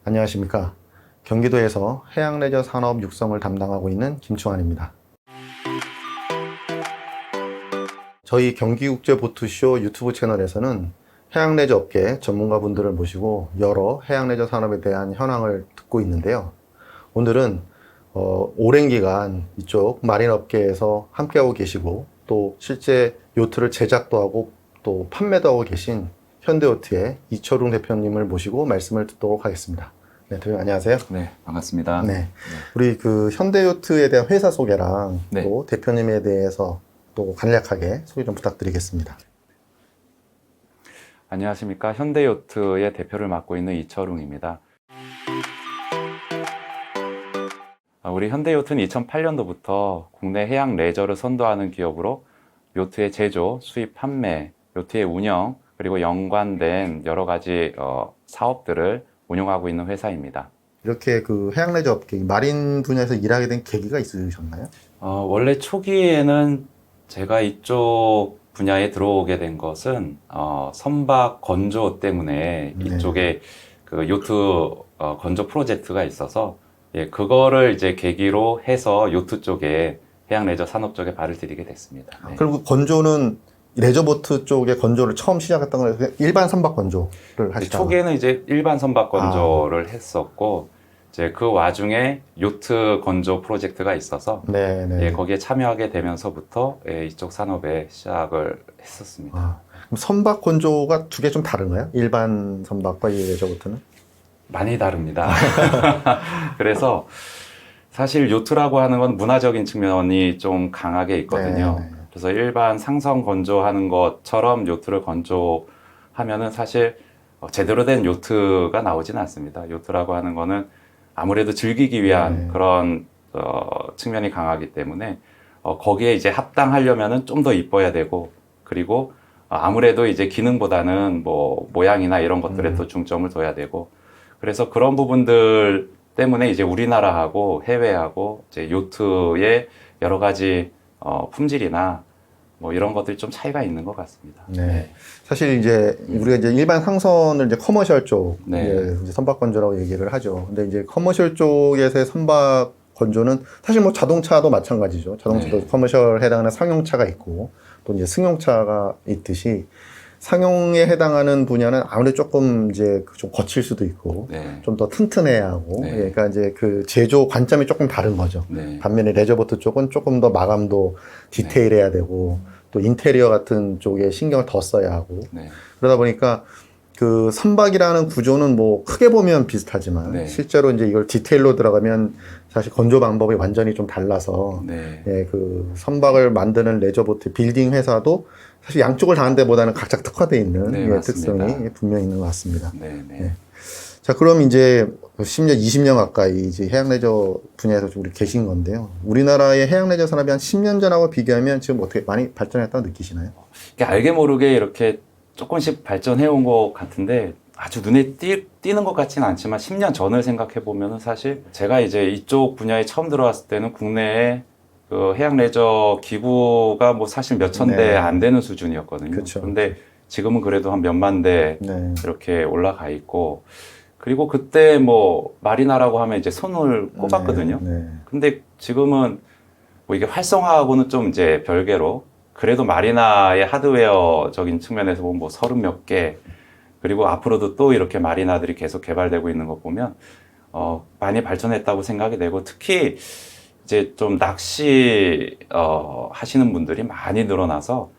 안녕하십니까. 경기도에서 해양레저 산업 육성을 담당하고 있는 김충환입니다. 저희 경기국제보트쇼 유튜브 채널에서는 해양레저 업계 전문가분들을 모시고 여러 해양레저 산업에 대한 현황을 듣고 있는데요. 오늘은 오랜 기간 이쪽 마린 업계에서 함께하고 계시고 또 실제 요트를 제작도 하고 또 판매도 하고 계신 현대요트의 이철웅 대표님을 모시고 말씀을 듣도록 하겠습니다. 네, 대표님 안녕하세요. 네, 반갑습니다. 네, 우리 그 현대요트에 대한 회사 소개랑 네. 또 대표님에 대해서 또 간략하게 소개 좀 부탁드리겠습니다. 안녕하십니까. 현대요트의 대표를 맡고 있는 이철웅입니다. 우리 현대요트는 2008년도부터 국내 해양 레저를 선도하는 기업으로 요트의 제조, 수입, 판매, 요트의 운영, 그리고 연관된 여러 가지 사업들을 운영하고 있는 회사입니다. 이렇게 그 해양레저 업계, 마린 분야에서 일하게 된 계기가 있으셨나요? 원래 초기에는 제가 이쪽 분야에 들어오게 된 것은 선박 건조 때문에 네. 이쪽에 그 요트 건조 프로젝트가 있어서 그거를 이제 계기로 해서 요트 쪽에 해양 레저 산업 쪽에 발을 들이게 됐습니다. 네. 그리고 건조는 레저보트 쪽에 건조를 처음 시작했던 건 일반 선박 건조를 하시다가 초기에는 이제 일반 선박 건조를 했었고 이제 그 와중에 요트 건조 프로젝트가 있어서 네네. 거기에 참여하게 되면서부터 이쪽 산업에 시작을 했었습니다. 그럼 선박 건조가 두 개 좀 다른가요? 일반 선박과 이 레저보트는? 많이 다릅니다. 그래서 사실 요트라고 하는 건 문화적인 측면이 좀 강하게 있거든요. 네. 그래서 일반 상선 건조하는 것처럼 요트를 건조하면은 사실 제대로 된 요트가 나오진 않습니다. 요트라고 하는 거는 아무래도 즐기기 위한 그런 측면이 강하기 때문에 거기에 이제 합당하려면은 좀 더 이뻐야 되고 그리고 아무래도 이제 기능보다는 뭐 모양이나 이런 것들에 더 중점을 둬야 되고 그래서 그런 부분들 때문에 이제 우리나라하고 해외하고 이제 요트의 여러 가지 품질이나 뭐 이런 것들이 좀 차이가 있는 것 같습니다. 네. 사실 이제 우리가 이제 일반 상선을 이제 커머셜 쪽, 네. 이제 선박 건조라고 얘기를 하죠. 근데 이제 커머셜 쪽에서의 선박 건조는 사실 뭐 자동차도 마찬가지죠. 자동차도 네. 커머셜 해당하는 상용차가 있고 또 이제 승용차가 있듯이 상용에 해당하는 분야는 아무래도 조금 이제 좀 거칠 수도 있고 네. 좀 더 튼튼해야 하고 네. 그러니까 이제 그 제조 관점이 조금 다른 거죠. 네. 반면에 레저보트 쪽은 조금 더 마감도 디테일해야 되고 또 인테리어 같은 쪽에 신경을 더 써야 하고 네. 그러다 보니까 그 선박이라는 구조는 뭐 크게 보면 비슷하지만 네. 실제로 이제 이걸 디테일로 들어가면 사실 건조 방법이 완전히 좀 달라서 네. 그 선박을 만드는 레저보트 빌딩 회사도 사실 양쪽을 다한 데보다는 각자 특화되어 있는 네, 맞습니다. 특성이 분명히 있는 것 같습니다. 네. 네. 네. 자, 그럼 이제 10년, 20년 가까이 이제 해양레저 분야에서 좀 우리 계신 건데요. 우리나라의 해양레저 산업이 한 10년 전하고 비교하면 지금 어떻게 많이 발전했다고 느끼시나요? 알게 모르게 이렇게 조금씩 발전해 온 것 같은데 아주 눈에 띄는 것 같지는 않지만 10년 전을 생각해 보면은 사실 제가 이제 이쪽 분야에 처음 들어왔을 때는 국내에 그 해양 레저 기구가 뭐 사실 몇천 네. 대 안 되는 수준이었거든요. 그쵸. 근데 지금은 그래도 한 몇만 대 네. 이렇게 올라가 있고 그리고 그때 뭐 마리나라고 하면 이제 손을 꼽았거든요. 네. 근데 지금은 뭐 이게 활성화하고는 좀 이제 별개로 그래도 마리나의 하드웨어적인 측면에서 보면 뭐 30몇 개 그리고 앞으로도 또 이렇게 마리나들이 계속 개발되고 있는 거 보면 많이 발전했다고 생각이 되고 특히 이제 좀 낚시 하시는 분들이 많이 늘어나서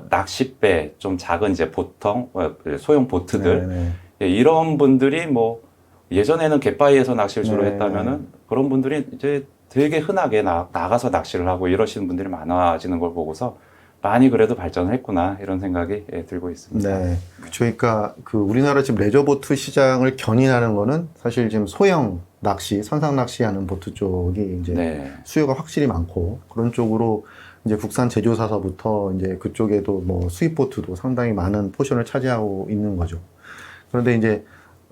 낚싯배 좀 작은 이제 보통 소형 보트들 네. 이런 분들이 뭐 예전에는 갯바위에서 낚시를 주로 네. 했다면은 그런 분들이 이제 되게 흔하게 나가서 낚시를 하고 이러시는 분들이 많아지는 걸 보고서 많이 그래도 발전을 했구나 이런 생각이 들고 있습니다. 네. 그러니까 그 우리나라 지금 레저보트 시장을 견인하는 거는 사실 지금 소형 낚시, 선상 낚시하는 보트 쪽이 이제 네. 수요가 확실히 많고 그런 쪽으로 이제 국산 제조사서부터 이제 그쪽에도 뭐 수입 보트도 상당히 많은 포션을 차지하고 있는 거죠. 그런데 이제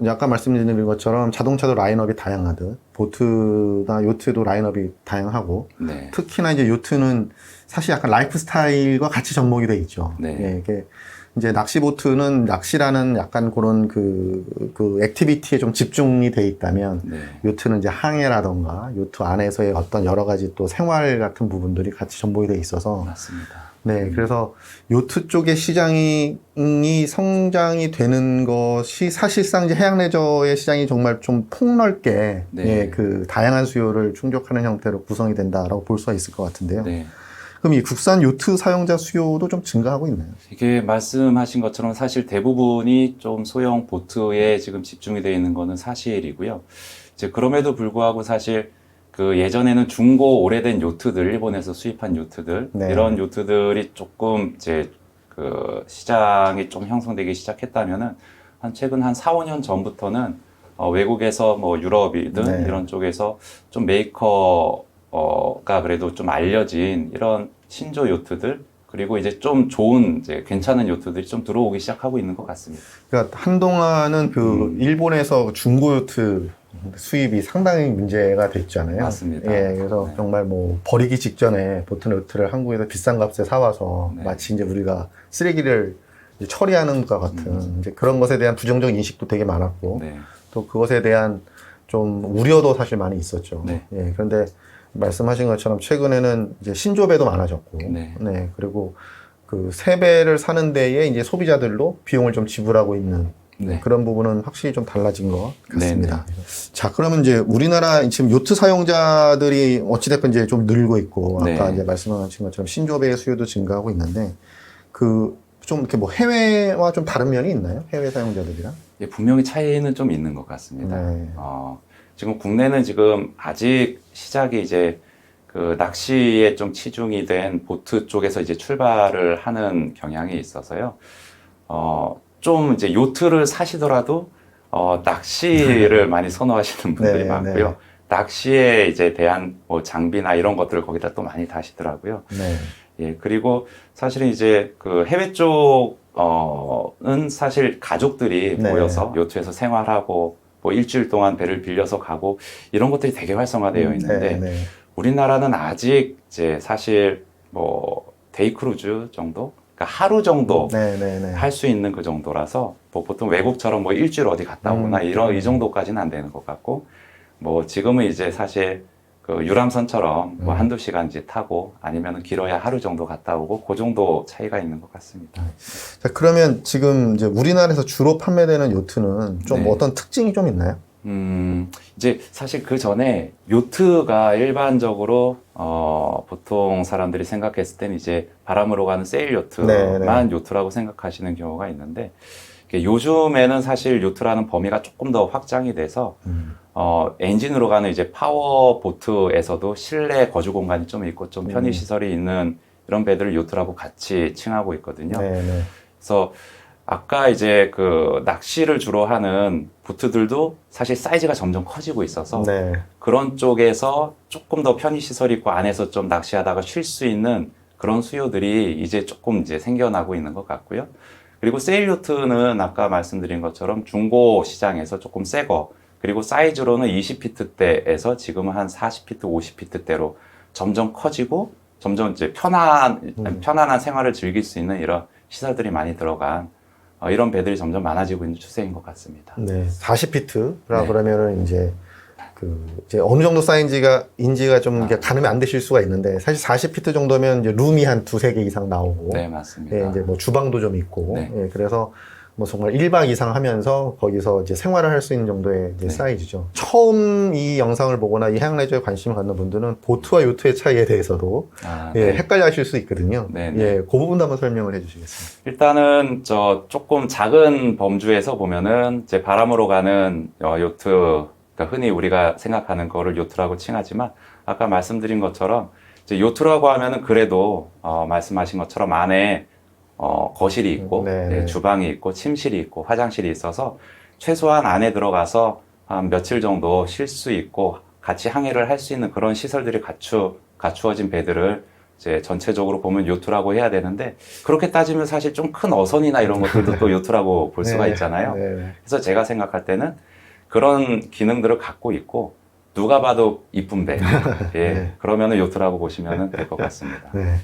아까 말씀드린 것처럼 자동차도 라인업이 다양하듯 보트나 요트도 라인업이 다양하고 네. 특히나 이제 요트는 사실 약간 라이프 스타일과 같이 접목이 돼 있죠. 네. 예, 이게 이제 낚시 보트는 낚시라는 약간 그런 그 액티비티에 좀 집중이 돼 있다면 네. 요트는 이제 항해라던가 요트 안에서의 어떤 여러 가지 또 생활 같은 부분들이 같이 접목이 돼 있어서 맞습니다. 네, 그래서 요트 쪽의 시장이 성장이 되는 것이 사실상 이제 해양 레저의 시장이 정말 좀 폭넓게 네. 예, 그 다양한 수요를 충족하는 형태로 구성이 된다라고 볼 수가 있을 것 같은데요. 네. 그럼 이 국산 요트 사용자 수요도 좀 증가하고 있나요? 이게 말씀하신 것처럼 사실 대부분이 좀 소형 보트에 지금 집중이 되어 있는 거는 사실이고요. 이제 그럼에도 불구하고 사실 그 예전에는 중고 오래된 요트들, 일본에서 수입한 요트들, 네. 이런 요트들이 조금 이제 그 시장이 좀 형성되기 시작했다면은 최근 한 4, 5년 전부터는 외국에서 뭐 유럽이든 네. 이런 쪽에서 좀 메이커가 그래도 좀 알려진 이런 신조 요트들, 그리고 이제 좀 좋은 이제 괜찮은 요트들이 좀 들어오기 시작하고 있는 것 같습니다. 그러니까 한동안은 그 일본에서 중고 요트 수입이 상당히 문제가 됐잖아요. 맞습니다. 예, 그래서 네. 정말 뭐 버리기 직전에 보트 요트를 한국에서 비싼 값에 사와서 네. 마치 이제 우리가 쓰레기를 이제 처리하는 것 같은 이제 그런 것에 대한 부정적 인식도 되게 많았고 네. 또 그것에 대한 좀 우려도 사실 많이 있었죠. 네. 예, 그런데 말씀하신 것처럼 최근에는 이제 신조배도 많아졌고, 네. 네, 그리고 그 새 배를 사는 데에 이제 소비자들도 비용을 좀 지불하고 있는 네. 그런 부분은 확실히 좀 달라진 것 같습니다. 네, 자, 그러면 이제 우리나라 지금 요트 사용자들이 어찌됐건 이제 좀 늘고 있고, 아까 네. 이제 말씀하신 것처럼 신조배의 수요도 증가하고 있는데, 그 좀 이렇게 뭐 해외와 좀 다른 면이 있나요? 해외 사용자들이랑? 예, 분명히 차이는 좀 있는 것 같습니다. 네. 지금 국내는 지금 아직 시작이 이제 그 낚시에 좀 치중이 된 보트 쪽에서 이제 출발을 하는 경향이 있어서요. 좀 이제 요트를 사시더라도 낚시를 많이 선호하시는 분들이 네, 많고요. 네. 낚시에 이제 대한 뭐 장비나 이런 것들을 거기다 또 많이 다시더라고요. 네. 예, 그리고 사실은 이제 그 해외 쪽은 사실 가족들이 네. 모여서 요트에서 생활하고 뭐 일주일 동안 배를 빌려서 가고 이런 것들이 되게 활성화되어 있는데 네, 네. 우리나라는 아직 이제 사실 뭐 데이 크루즈 정도? 그러니까 하루 정도 네, 네, 네. 할 수 있는 그 정도라서 뭐 보통 외국처럼 뭐 일주일 어디 갔다 오거나 이 정도까지는 안 되는 것 같고 뭐 지금은 이제 사실 그 유람선처럼 뭐 한두 시간 이제 타고 아니면은 길어야 하루 정도 갔다 오고 그 정도 차이가 있는 것 같습니다. 자, 그러면 지금 이제 우리나라에서 주로 판매되는 요트는 좀 네. 어떤 특징이 좀 있나요? 이제 사실 그 전에 요트가 일반적으로 보통 사람들이 생각했을 때는 이제 바람으로 가는 세일 요트만 네, 요트라고 생각하시는 경우가 있는데 이게 요즘에는 사실 요트라는 범위가 조금 더 확장이 돼서 엔진으로 가는 이제 파워 보트에서도 실내 거주 공간이 좀 있고 좀 편의 시설이 있는 이런 배들을 요트라고 같이 칭하고 있거든요. 네, 네. 그래서 아까 이제 그 낚시를 주로 하는 보트들도 사실 사이즈가 점점 커지고 있어서 네. 그런 쪽에서 조금 더 편의 시설이 있고 안에서 좀 낚시하다가 쉴 수 있는 그런 수요들이 이제 조금 이제 생겨나고 있는 것 같고요. 그리고 세일 요트는 아까 말씀드린 것처럼 중고 시장에서 조금 새 거, 그리고 사이즈로는 20피트대에서 지금은 한 40피트, 50피트대로 점점 커지고 점점 이제 편안한 생활을 즐길 수 있는 이런 시설들이 많이 들어간 이런 배들이 점점 많아지고 있는 추세인 것 같습니다. 네. 40피트라 네. 그러면은 이제 이제 어느 정도 사이즈인지가 좀 이렇게 가늠이 안 되실 수가 있는데 사실 40피트 정도면 이제 룸이 한 두세 개 이상 나오고 네, 맞습니다. 예, 이제 뭐 주방도 좀 있고 네. 예, 그래서 뭐 정말 1박 이상 하면서 거기서 이제 생활을 할 수 있는 정도의 이제 네. 사이즈죠. 처음 이 영상을 보거나 이 해양 레저에 관심을 갖는 분들은 보트와 요트의 차이에 대해서도 예, 네. 헷갈려 하실 수 있거든요. 네, 네. 예, 그 부분도 한번 설명을 해 주시겠습니다. 일단은 조금 작은 범주에서 보면은 이제 바람으로 가는 요트, 그러니까 흔히 우리가 생각하는 거를 요트라고 칭하지만 아까 말씀드린 것처럼 이제 요트라고 하면은 그래도 말씀하신 것처럼 안에 거실이 있고 네. 주방이 있고 침실이 있고 화장실이 있어서 최소한 안에 들어가서 한 며칠 정도 쉴 수 있고 같이 항해를 할 수 있는 그런 시설들이 갖추어진 배들을 이제 전체적으로 보면 요트라고 해야 되는데 그렇게 따지면 사실 좀 큰 어선이나 이런 것들도 또 요트라고 볼 수가 네. 있잖아요. 네. 그래서 제가 생각할 때는 그런 기능들을 갖고 있고 누가 봐도 이쁜 배. 예. 네. 그러면은 요트라고 보시면 될 것 같습니다. 네.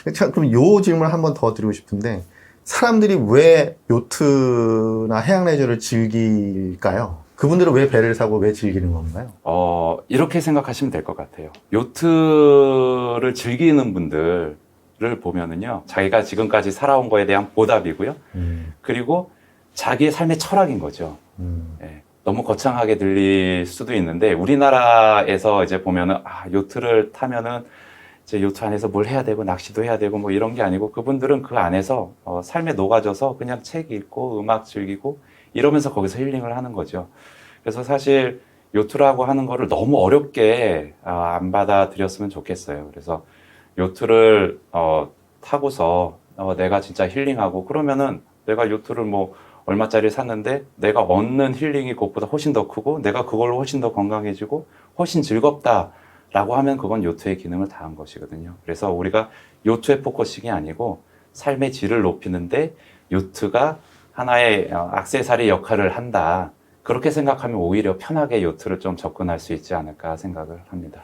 네. 자, 그럼 요 질문을 한 번 더 드리고 싶은데, 사람들이 왜 요트나 해양 레저를 즐길까요? 그분들은 왜 배를 사고 왜 즐기는 건가요? 이렇게 생각하시면 될 것 같아요. 요트를 즐기는 분들을 보면은요, 자기가 지금까지 살아온 거에 대한 보답이고요. 그리고 자기의 삶의 철학인 거죠. 예, 너무 거창하게 들릴 수도 있는데, 우리나라에서 이제 보면은, 요트를 타면은, 이제 요트 안에서 뭘 해야 되고, 낚시도 해야 되고, 뭐 이런 게 아니고, 그분들은 그 안에서, 삶에 녹아져서 그냥 책 읽고, 음악 즐기고, 이러면서 거기서 힐링을 하는 거죠. 그래서 사실, 요트라고 하는 거를 너무 어렵게, 안 받아들였으면 좋겠어요. 그래서, 요트를, 타고서, 내가 진짜 힐링하고, 그러면은, 내가 요트를 뭐, 얼마짜리 샀는데 내가 얻는 힐링이 그것보다 훨씬 더 크고 내가 그걸로 훨씬 더 건강해지고 훨씬 즐겁다라고 하면 그건 요트의 기능을 다한 것이거든요. 그래서 우리가 요트의 포커싱이 아니고 삶의 질을 높이는데 요트가 하나의 액세서리 역할을 한다. 그렇게 생각하면 오히려 편하게 요트를 좀 접근할 수 있지 않을까 생각을 합니다.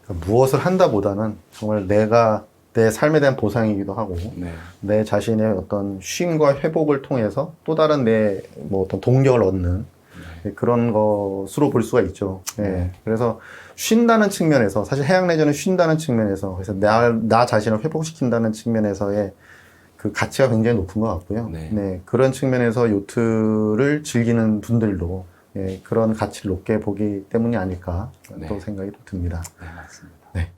그러니까 무엇을 한다보다는 정말 내가 내 삶에 대한 보상이기도 하고, 네. 내 자신의 어떤 쉼과 회복을 통해서 또 다른 내 뭐 어떤 동력을 얻는 그런 것으로 볼 수가 있죠. 예. 그래서 쉰다는 측면에서, 사실 해양 레저는 쉰다는 측면에서, 그래서 나 자신을 회복시킨다는 측면에서의 그 가치가 굉장히 높은 것 같고요. 네. 그런 측면에서 요트를 즐기는 분들도 그런 가치를 높게 보기 때문이 아닐까 또 생각이 또 듭니다. 네, 맞습니다. 네.